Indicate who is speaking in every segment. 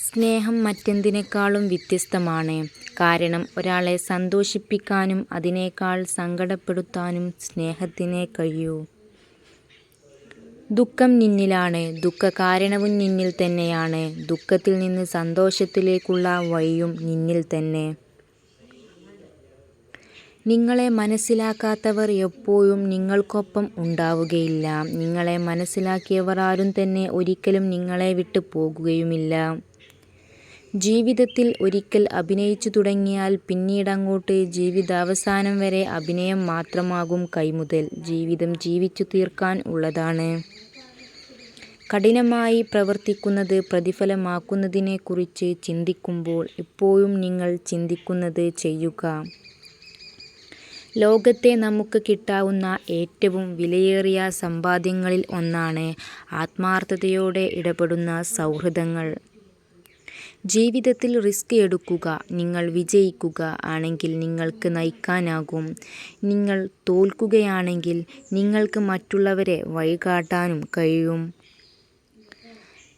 Speaker 1: സ്നേഹം മറ്റെന്തിനേക്കാളും വ്യത്യസ്തമാണ്. കാരണം ഒരാളെ സന്തോഷിപ്പിക്കാനും അതിനേക്കാൾ സങ്കടപ്പെടുത്താനും സ്നേഹത്തിനേ കഴിയൂ. ദുഃഖം നിന്നിലാണ്, ദുഃഖകാരണവും നിന്നിൽ തന്നെയാണ്. ദുഃഖത്തിൽ നിന്ന് സന്തോഷത്തിലേക്കുള്ള വഴിയും നിന്നിൽ തന്നെ. നിങ്ങളെ മനസ്സിലാക്കാത്തവർ എപ്പോഴും നിങ്ങൾക്കൊപ്പം ഉണ്ടാവുകയില്ല. നിങ്ങളെ മനസ്സിലാക്കിയവർ ആരും തന്നെ ഒരിക്കലും നിങ്ങളെ വിട്ട് പോകുകയുമില്ല. ജീവിതത്തിൽ ഒരിക്കൽ അഭിനയിച്ചു തുടങ്ങിയാൽ പിന്നീടങ്ങോട്ട് ജീവിതാവസാനം വരെ അഭിനയം മാത്രമാകും കൈമുതൽ. ജീവിതം ജീവിച്ചു തീർക്കാൻ ഉള്ളതാണ്. കഠിനമായി പ്രവർത്തിക്കുന്നത് പ്രതിഫലമാക്കുന്നതിനെക്കുറിച്ച് ചിന്തിക്കുമ്പോൾ എപ്പോഴും നിങ്ങൾ ചിന്തിക്കുന്നത് ചെയ്യുക. ലോകത്തെ നമുക്ക് കിട്ടാവുന്ന ഏറ്റവും വിലയേറിയ സമ്പാദ്യങ്ങളിൽ ഒന്നാണ് ആത്മാർത്ഥതയോടെ ഇടപെടുന്ന സൗഹൃദങ്ങൾ. ജീവിതത്തിൽ റിസ്ക് എടുക്കുക. നിങ്ങൾ വിജയിക്കുക ആണെങ്കിൽ നിങ്ങൾക്ക് നയിക്കാനാകും. നിങ്ങൾ തോൽക്കുകയാണെങ്കിൽ നിങ്ങൾക്ക് മറ്റുള്ളവരെ വഴികാട്ടാനും കഴിയും.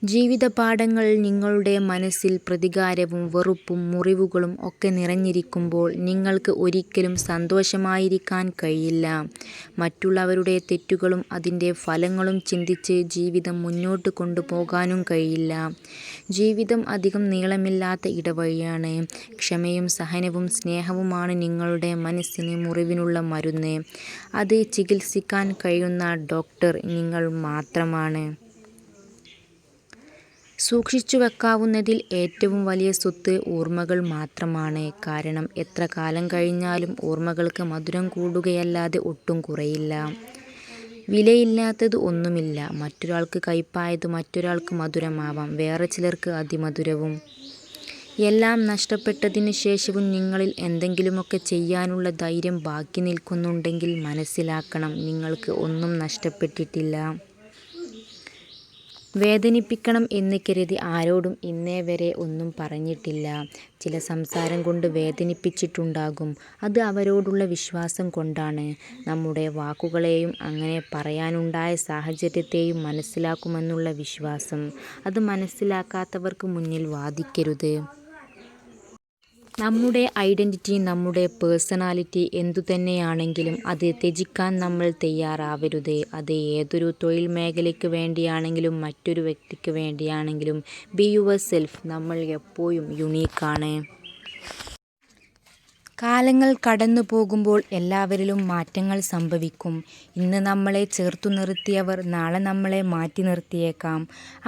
Speaker 1: ജീവിതപാഠങ്ങൾ നിങ്ങളുടെ മനസ്സിൽ പ്രതികാരവും വെറുപ്പും മുറിവുകളും ഒക്കെ നിറഞ്ഞിരിക്കുമ്പോൾ നിങ്ങൾക്ക് ഒരിക്കലും സന്തോഷമായിരിക്കാൻ കഴിയില്ല. മറ്റുള്ളവരുടെ തെറ്റുകളും അതിൻ്റെ ഫലങ്ങളും ചിന്തിച്ച് ജീവിതം മുന്നോട്ട് കൊണ്ടുപോകാനും കഴിയില്ല. ജീവിതം അധികം നീളമില്ലാത്ത ഇടവഴിയാണ്. ക്ഷമയും സഹനവും സ്നേഹവുമാണ് നിങ്ങളുടെ മനസ്സിന് മുറിവിനുള്ള മരുന്ന്. അത് ചികിത്സിക്കാൻ കഴിയുന്ന ഡോക്ടർ നിങ്ങൾ മാത്രമാണ്. സൂക്ഷിച്ചു വെക്കാവുന്നതിൽ ഏറ്റവും വലിയ സ്വത്ത് ഓർമ്മകൾ മാത്രമാണ്. കാരണം എത്ര കാലം കഴിഞ്ഞാലും ഓർമ്മകൾക്ക് മധുരം കൂടുകയല്ലാതെ ഒട്ടും കുറയില്ല. വിലയില്ലാത്തത് ഒന്നുമില്ല. മറ്റൊരാൾക്ക് കയ്പായത് മറ്റൊരാൾക്ക് മധുരമാവാം, വേറെ ചിലർക്ക് അതിമധുരവും. എല്ലാം നഷ്ടപ്പെട്ടതിന് ശേഷവും നിങ്ങളിൽ എന്തെങ്കിലുമൊക്കെ ചെയ്യാനുള്ള ധൈര്യം ബാക്കി നിൽക്കുന്നുണ്ടെങ്കിൽ മനസ്സിലാക്കണം, നിങ്ങൾക്ക് ഒന്നും നഷ്ടപ്പെട്ടിട്ടില്ല. വേദനിപ്പിക്കണം എന്ന് കരുതി ആരോടും ഇന്നേ വരെ ഒന്നും പറഞ്ഞിട്ടില്ല. ചില സംസാരം കൊണ്ട് വേദനിപ്പിച്ചിട്ടുണ്ടാകും. അത് അവരോടുള്ള വിശ്വാസം കൊണ്ടാണ്. നമ്മുടെ വാക്കുകളെയും അങ്ങനെ പറയാനുണ്ടായ സാഹചര്യത്തെയും മനസ്സിലാക്കുമെന്നുള്ള വിശ്വാസം. അത് മനസ്സിലാക്കാത്തവർക്ക് മുന്നിൽ വാദിക്കരുത്. നമ്മുടെ ഐഡന്റിറ്റി, നമ്മുടെ പേഴ്സണാലിറ്റി എന്തുതന്നെയാണെങ്കിലും അത് ത്യജിക്കാൻ നമ്മൾ തയ്യാറാവരുത്. അത് ഏതൊരു തൊഴിൽ മേഖലയ്ക്ക് വേണ്ടിയാണെങ്കിലും മറ്റൊരു വ്യക്തിക്ക് വേണ്ടിയാണെങ്കിലും. Be your self. നമ്മൾ എപ്പോഴും യുണീക്കാണ്. കാലങ്ങൾ കടന്നു പോകുമ്പോൾ എല്ലാവരിലും മാറ്റങ്ങൾ സംഭവിക്കും. ഇന്ന് നമ്മളെ ചേർത്തു നിർത്തിയവർ നാളെ നമ്മളെ മാറ്റി നിർത്തിയേക്കാം.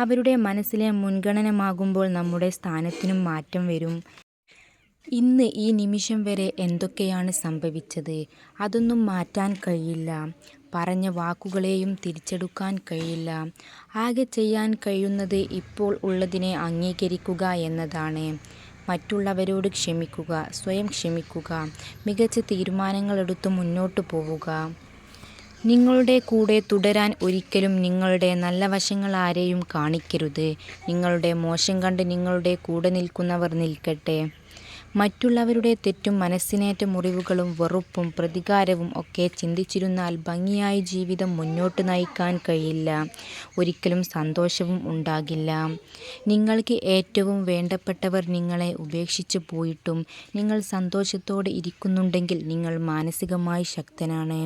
Speaker 1: അവരുടെ മനസ്സിലെ മുൻഗണനമാകുമ്പോൾ നമ്മുടെ സ്ഥാനത്തിനും മാറ്റം വരും. ഇന്ന് ഈ നിമിഷം വരെ എന്തൊക്കെയാണ് സംഭവിച്ചത്? അതൊന്നും മാറ്റാൻ കഴിയില്ല. പറഞ്ഞ വാക്കുകളെയും തിരിച്ചെടുക്കാൻ കഴിയില്ല. ആകെ ചെയ്യാൻ കഴിയുന്നത് ഇപ്പോൾ ഉള്ളതിനെ അംഗീകരിക്കുക എന്നതാണ്. മറ്റുള്ളവരോട് ക്ഷമിക്കുക, സ്വയം ക്ഷമിക്കുക, മികച്ച തീരുമാനങ്ങളെടുത്ത് മുന്നോട്ട് പോവുക. നിങ്ങളുടെ കൂടെ തുടരാൻ ഒരിക്കലും നിങ്ങളുടെ നല്ല വശങ്ങൾ ആരെയും കാണിക്കരുത്. നിങ്ങളുടെ മോശം കണ്ട് നിങ്ങളുടെ കൂടെ നിൽക്കുന്നവർ നിൽക്കട്ടെ. മറ്റുള്ളവരുടെ തെറ്റും മനസ്സിനേറ്റ മുറിവുകളും വെറുപ്പും പ്രതികാരവും ഒക്കെ ചിന്തിച്ചിരുന്നാൽ ഭംഗിയായി ജീവിതം മുന്നോട്ട് നയിക്കാൻ കഴിയില്ല. ഒരിക്കലും സന്തോഷവും ഉണ്ടാകില്ല. നിങ്ങൾക്ക് ഏറ്റവും വേണ്ടപ്പെട്ടവർ നിങ്ങളെ ഉപേക്ഷിച്ചു പോയിട്ടും നിങ്ങൾ സന്തോഷത്തോടെ ഇരിക്കുന്നുണ്ടെങ്കിൽ നിങ്ങൾ മാനസികമായി ശക്തനാണ്.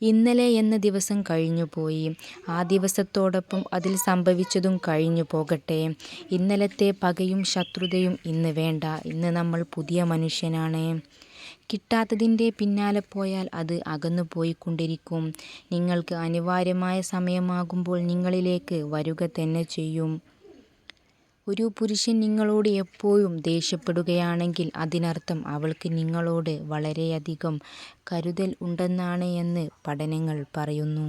Speaker 1: ഇന്നലെ എന്ന ദിവസം കഴിഞ്ഞുപോയി. ആ ദിവസത്തോടൊപ്പം അതിൽ സംഭവിച്ചതും കഴിഞ്ഞു പോകട്ടെ. ഇന്നലത്തെ പകയും ശത്രുതയും ഇന്ന് വേണ്ട. ഇന്ന് നമ്മൾ പുതിയ മനുഷ്യനാണ്. കിട്ടാത്തതിൻ്റെ പിന്നാലെ പോയാൽ അത് അകന്നു പോയിക്കൊണ്ടിരിക്കും. നിങ്ങൾക്ക് അനിവാര്യമായ സമയമാകുമ്പോൾ നിങ്ങളിലേക്ക് വരുക തന്നെ ചെയ്യും. ഒരു പുരുഷൻ നിങ്ങളോട് എപ്പോഴും ദേഷ്യപ്പെടുകയാണെങ്കിൽ അതിനർത്ഥം അവൾക്ക് നിങ്ങളോട് വളരെയധികം കരുതൽ ഉണ്ടെന്നാണ് എന്ന് പഠനങ്ങൾ പറയുന്നു.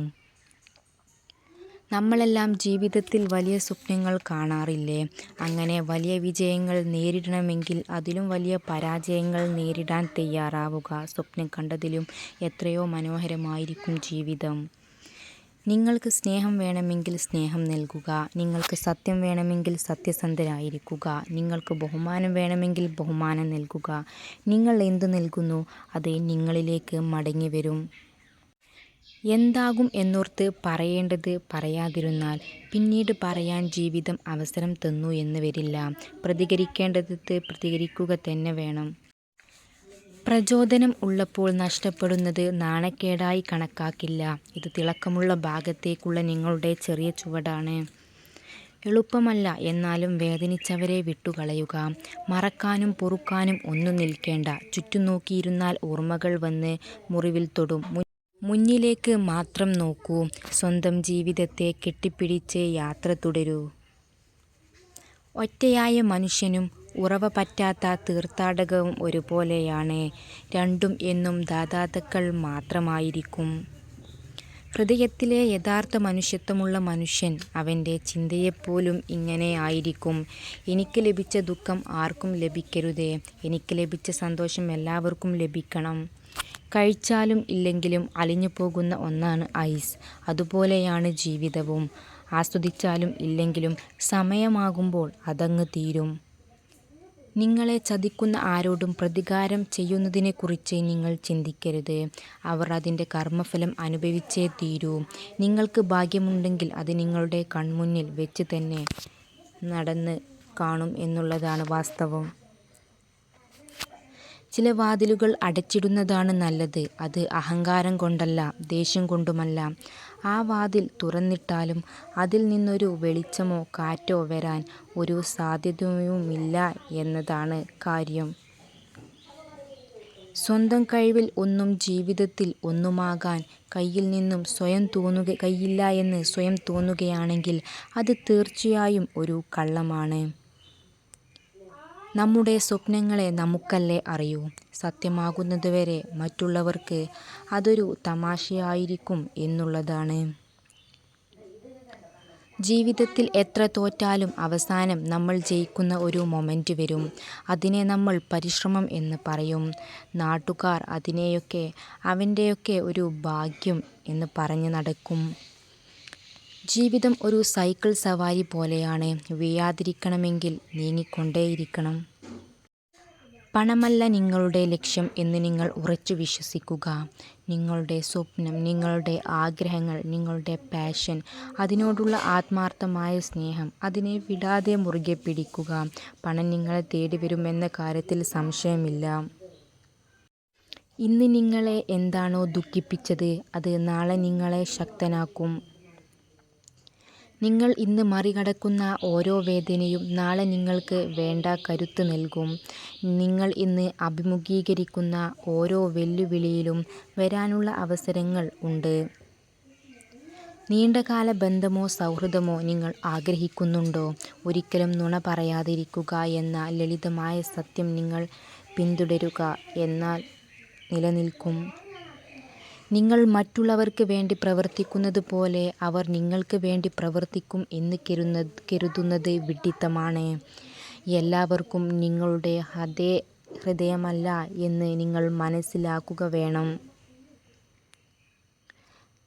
Speaker 1: നമ്മളെല്ലാം ജീവിതത്തിൽ വലിയ സ്വപ്നങ്ങൾ കാണാറില്ലേ? അങ്ങനെ വലിയ വിജയങ്ങൾ നേരിടണമെങ്കിൽ അതിലും വലിയ പരാജയങ്ങൾ നേരിടാൻ തയ്യാറാവുക. സ്വപ്നം കണ്ടതിലും എത്രയോ മനോഹരമായിരിക്കും ജീവിതം. നിങ്ങൾക്ക് സ്നേഹം വേണമെങ്കിൽ സ്നേഹം നൽകുക. നിങ്ങൾക്ക് സത്യം വേണമെങ്കിൽ സത്യസന്ധരായിരിക്കുക. നിങ്ങൾക്ക് ബഹുമാനം വേണമെങ്കിൽ ബഹുമാനം നൽകുക. നിങ്ങൾ എന്ത് നൽകുന്നു അത് നിങ്ങളിലേക്ക് മടങ്ങി വരും. എന്താകും എന്നോർത്ത് പറയേണ്ടത് പറയാതിരുന്നാൽ പിന്നീട് പറയാൻ ജീവിതം അവസരം തന്നു എന്ന് വരില്ല. പ്രതികരിക്കേണ്ടത് പ്രതികരിക്കുക തന്നെ വേണം. പ്രചോദനം ഉള്ളപ്പോൾ നഷ്ടപ്പെടുന്നത് നാണക്കേടായി കണക്കാക്കില്ല. ഇത് തിളക്കമുള്ള ഭാഗത്തേക്കുള്ള നിങ്ങളുടെ ചെറിയ ചുവടാണ്. എളുപ്പമല്ല, എന്നാലും വേദനിച്ചവരെ വിട്ടുകളയുക. മറക്കാനും പൊറുക്കാനും ഒന്നും നിൽക്കേണ്ട. ചുറ്റും നോക്കിയിരുന്നാൽ ഓർമ്മകൾ വന്ന് മുറിവിൽ തൊടും. മുന്നിലേക്ക് മാത്രം നോക്കൂ. സ്വന്തം ജീവിതത്തെ കെട്ടിപ്പിടിച്ച് യാത്ര തുടരൂ. ഒറ്റയായ മനുഷ്യനും ഉറവ പറ്റാത്ത തീർത്ഥാടകവും ഒരുപോലെയാണ്. രണ്ടും എന്നും ദാതാക്കൾ മാത്രമായിരിക്കും. ഹൃദയത്തിലെ യഥാർത്ഥ മനുഷ്യത്വമുള്ള മനുഷ്യൻ അവൻ്റെ ചിന്തയെപ്പോലും ഇങ്ങനെ ആയിരിക്കും. എനിക്ക് ലഭിച്ച ദുഃഖം ആർക്കും ലഭിക്കരുതേ. എനിക്ക് ലഭിച്ച സന്തോഷം എല്ലാവർക്കും ലഭിക്കണം. കഴിച്ചാലും ഇല്ലെങ്കിലും അലിഞ്ഞു പോകുന്ന ഒന്നാണ് ഐസ്. അതുപോലെയാണ് ജീവിതവും. ആസ്വദിച്ചാലും ഇല്ലെങ്കിലും സമയമാകുമ്പോൾ അതങ്ങ് തീരും. നിങ്ങളെ ചതിക്കുന്ന ആരോടും പ്രതികാരം ചെയ്യുന്നതിനെക്കുറിച്ച് നിങ്ങൾ ചിന്തിക്കരുത്. അവർ അതിൻ്റെ കർമ്മഫലം അനുഭവിച്ചേ തീരൂ. നിങ്ങൾക്ക് ഭാഗ്യമുണ്ടെങ്കിൽ അത് നിങ്ങളുടെ കൺമുന്നിൽ വെച്ച് തന്നെ നടന്ന് കാണും എന്നുള്ളതാണ് വാസ്തവം. ചില വാതിലുകൾ അടച്ചിടുന്നതാണ് നല്ലത്. അത് അഹങ്കാരം കൊണ്ടല്ല, ദേഷ്യം കൊണ്ടുമല്ല. ആ വാതിൽ തുറന്നിട്ടാലും അതിൽ നിന്നൊരു വെളിച്ചമോ കാറ്റോ വരാൻ ഒരു സാധ്യതയുമില്ല എന്നതാണ് കാര്യം. സ്വന്തം കഴിവിൽ ഒന്നും ജീവിതത്തിൽ ഒന്നുമാകാൻ കഴിയില്ല എന്ന് സ്വയം തോന്നുകയാണെങ്കിൽ അത് തീർച്ചയായും ഒരു കള്ളമാണ്. നമ്മുടെ സ്വപ്നങ്ങളെ നമുക്കല്ലേ അറിയൂ. സത്യമാകുന്നതുവരെ മറ്റുള്ളവർക്ക് അതൊരു തമാശയായിരിക്കും എന്നുള്ളതാണ്. ജീവിതത്തിൽ എത്ര തോറ്റാലും അവസാനം നമ്മൾ ജയിക്കുന്ന ഒരു മൊമെൻ്റ് വരും. അതിനെ നമ്മൾ പരിശ്രമം എന്ന് പറയും. നാട്ടുകാർ അതിനെയൊക്കെ അവൻ്റെയൊക്കെ ഒരു ഭാഗ്യം എന്ന് പറഞ്ഞ് നടക്കും. ജീവിതം ഒരു സൈക്കിൾ സവാരി പോലെയാണ്. വീഴാതിരിക്കണമെങ്കിൽ നീങ്ങിക്കൊണ്ടേയിരിക്കണം. പണമല്ല നിങ്ങളുടെ ലക്ഷ്യം എന്ന് നിങ്ങൾ ഉറച്ചു വിശ്വസിക്കുക. നിങ്ങളുടെ സ്വപ്നം, നിങ്ങളുടെ ആഗ്രഹങ്ങൾ, നിങ്ങളുടെ പാഷൻ, അതിനോടുള്ള ആത്മാർത്ഥമായ സ്നേഹം, അതിനെ വിടാതെ മുറുകെ പിടിക്കുക. പണം നിങ്ങളെ തേടി വരുമെന്ന കാര്യത്തിൽ സംശയമില്ല. ഇന്ന് നിങ്ങളെ എന്താണോ ദുഃഖിപ്പിച്ചത് അത് നാളെ നിങ്ങളെ ശക്തനാക്കും. നിങ്ങൾ ഇന്ന് മറികടക്കുന്ന ഓരോ വേദനയും നാളെ നിങ്ങൾക്ക് വേണ്ട കരുത്ത് നൽകും. നിങ്ങൾ ഇന്ന് അഭിമുഖീകരിക്കുന്ന ഓരോ വെല്ലുവിളിയിലും വരാനുള്ള അവസരങ്ങൾ ഉണ്ട്. നീണ്ടകാല ബന്ധമോ സൗഹൃദമോ നിങ്ങൾ ആഗ്രഹിക്കുന്നുണ്ടോ? ഒരിക്കലും നുണ പറയാതിരിക്കുക എന്ന ലളിതമായ സത്യം നിങ്ങൾ പിന്തുടരുക, എന്നാൽ നിലനിൽക്കും. നിങ്ങൾ മറ്റുള്ളവർക്ക് വേണ്ടി പ്രവർത്തിക്കുന്നത് പോലെ അവർ നിങ്ങൾക്ക് വേണ്ടി പ്രവർത്തിക്കും എന്ന് കരുതുന്നത് വിഡ്ഢിത്തമാണ്. എല്ലാവർക്കും നിങ്ങളുടെ അതേ ഹൃദയമല്ല എന്ന് നിങ്ങൾ മനസ്സിലാക്കുക വേണം.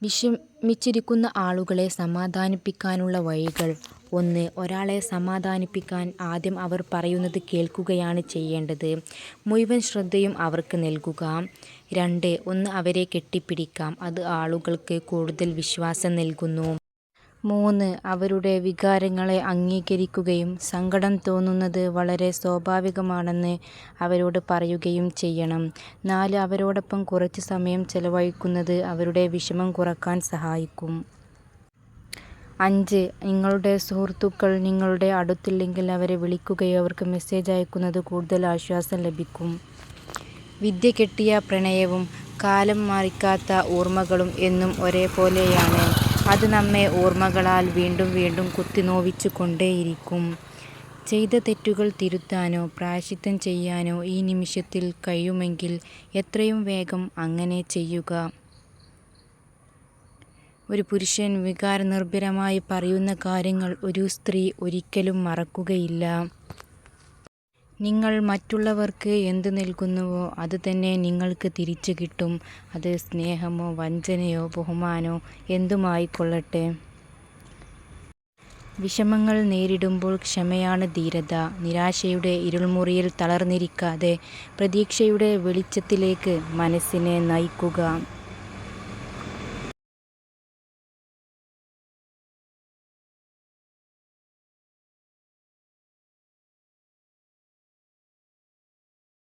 Speaker 1: വിഷമിച്ചിരിക്കുന്ന ആളുകളെ സമാധാനിപ്പിക്കാനുള്ള വഴികൾ: 1. ഒരാളെ സമാധാനിപ്പിക്കാൻ ആദ്യം അവർ പറയുന്നത് കേൾക്കുകയാണ് ചെയ്യേണ്ടത്. മുഴുവൻ ശ്രദ്ധയും അവർക്ക് നൽകുക. 2. ഒന്ന് അവരെ കെട്ടിപ്പിടിക്കാം. അത് ആളുകൾക്ക് കൂടുതൽ വിശ്വാസം നൽകുന്നു. 3. അവരുടെ വികാരങ്ങളെ അംഗീകരിക്കുകയും സങ്കടം തോന്നുന്നത് വളരെ സ്വാഭാവികമാണെന്ന് അവരോട് പറയുകയും ചെയ്യണം. 4. അവരോടൊപ്പം കുറച്ച് സമയം ചെലവഴിക്കുന്നത് അവരുടെ വിഷമം കുറക്കാൻ സഹായിക്കും. 5. നിങ്ങളുടെ സുഹൃത്തുക്കൾ നിങ്ങളുടെ അടുത്തില്ലെങ്കിൽ അവരെ വിളിക്കുകയോ അവർക്ക് മെസ്സേജ് അയക്കുന്നത് കൂടുതൽ ആശ്വാസം ലഭിക്കും. വിദ്യ കെട്ടിയ പ്രണയവും കാലം മറിക്കാത്ത ഓർമ്മകളും എന്നും ഒരേപോലെയാണ്. അത് നമ്മെ ഓർമ്മകളാൽ വീണ്ടും വീണ്ടും കുത്തിനോവിച്ചു കൊണ്ടേയിരിക്കും. ചെയ്ത തെറ്റുകൾ തിരുത്താനോ പ്രായശ്ചിത്തം ചെയ്യാനോ ഈ നിമിഷത്തിൽ കഴിയുമെങ്കിൽ എത്രയും വേഗം അങ്ങനെ ചെയ്യുക. ഒരു പുരുഷൻ വികാരനിർഭരമായി പറയുന്ന കാര്യങ്ങൾ ഒരു സ്ത്രീ ഒരിക്കലും മറക്കുകയില്ല. നിങ്ങൾ മറ്റുള്ളവർക്ക് എന്ത് നൽകുന്നുവോ അത് തന്നെ നിങ്ങൾക്ക് തിരിച്ചു കിട്ടും. അത് സ്നേഹമോ വഞ്ചനയോ ബഹുമാനമോ എന്തുമായിക്കൊള്ളട്ടെ. വിഷമങ്ങൾ നേരിടുമ്പോൾ ക്ഷമയാണ് ധീരത. നിരാശയുടെ ഇരുൾമുറിയിൽ തളർന്നിരിക്കാതെ പ്രതീക്ഷയുടെ വെളിച്ചത്തിലേക്ക് മനസ്സിനെ നയിക്കുക.